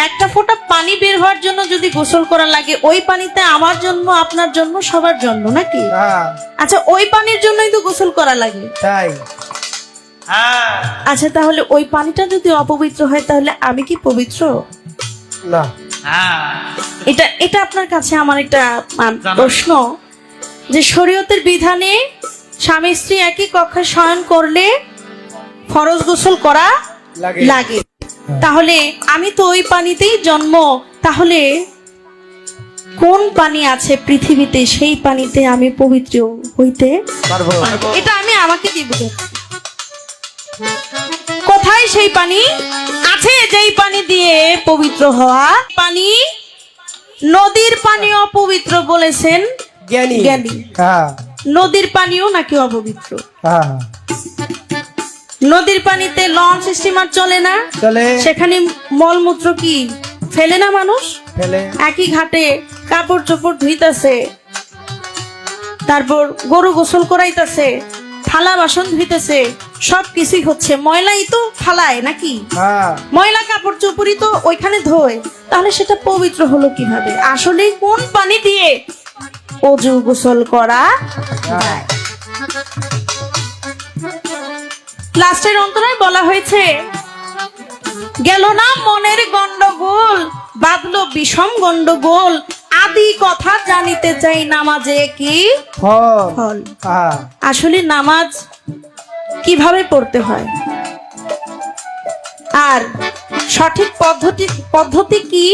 একটা ফোঁটা পানি বের হওয়ার জন্য যদি গোসল করা লাগে, ওই পানিতে আমার জন্য, আপনার জন্য, সবার জন্য নাকি? আচ্ছা, ওই পানির জন্যই তো গোসল করা লাগে, তাই? আচ্ছা, তাহলে ওই পানিটা যদি অপবিত্র হয় তাহলে আমি কি পবিত্র না? এটা এটা আপনার কাছে আমার একটা প্রশ্ন, যে শরীয়তের বিধানে স্বামী স্ত্রী একই কক্ষে শয়ন করলে ফরজ গোসল করা লাগে, তাহলে আমি তো ওই পানিতেই জন্ম, তাহলে কোন পানি আছে পৃথিবীতে সেই পানিতে আমি পবিত্র হইতে পারবো? এটা আমি আমাকে দিব। কোথায় সেই পানি আছে যেই পানি দিয়ে পবিত্র হওয়া? পানি নদীর পানি অপবিত্র বলেছেন জ্ঞানী। জ্ঞানী। নদীর পানিও নাকি অপবিত্র? নদীর পানিতে লঞ্চ স্টিমার চলে না, চলে। সেখানে মলমূত্র কি ফেলে না মানুষ? ফেলে। একই ঘাটে কাপড় চোপড় ধুইতেছে, তারপর গরু গোসল করাইতেছে, থালা বাসন ধুইতেছে, সবকিছুই হচ্ছে ময়লাই তো ফালায় নাকি? ময়লা কাপড় চোপড়ই তো ওইখানে ধোয়, তাহলে সেটা পবিত্র হলো কিভাবে? আসলে কোন পানি দিয়ে অজু গোসল করা যায়? লাস্টের অন্তরায় বলা হয়েছে, গেল না মনের গন্ডগোল, বাঁধলো বিষম গন্ডগোল, আদি কথা জানিতে চাই নামাজে কি ফল। আসলে নামাজ কিভাবে পড়তে হয় আর সঠিক পদ্ধতি কি,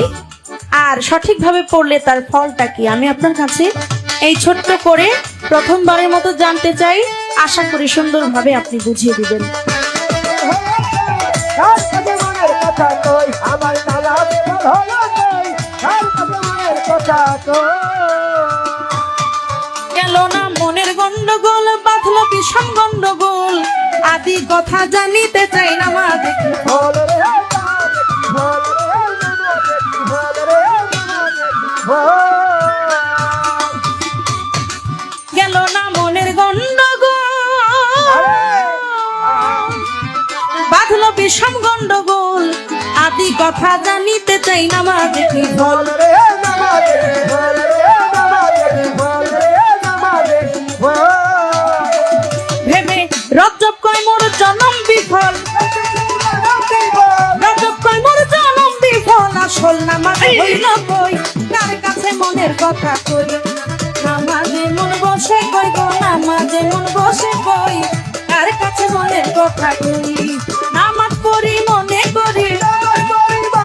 আর সঠিকভাবে পড়লে তার ফলটা কি, আমি আপনার কাছে এই ছোট্ট করে প্রথমবারের মতো জানতে চাই। আশা করি সুন্দরভাবে আপনি বুঝিয়ে দিবেন। গেল না মনের গন্ডগোল, বাঁধলো বিষম গন্ডগোল, আদি কথা জানিতে চাই নামাজে কি ফল। গেল না মনের গন্ডগোল, বাঁধলো বিষম গন্ডগোল, আদি কথা জানিতে চাই নামাজে কি ফল। ভেবে রজব কয় মোর জনম বিফল, রজব কয় মোর জনম বিফল, আসল নামাজে হইল কই, কার কাছে মনের কথা কই, নামাজে মন বসে কই গো, নামাজে মন বসে কই, কার কাছে মনের কথা কই।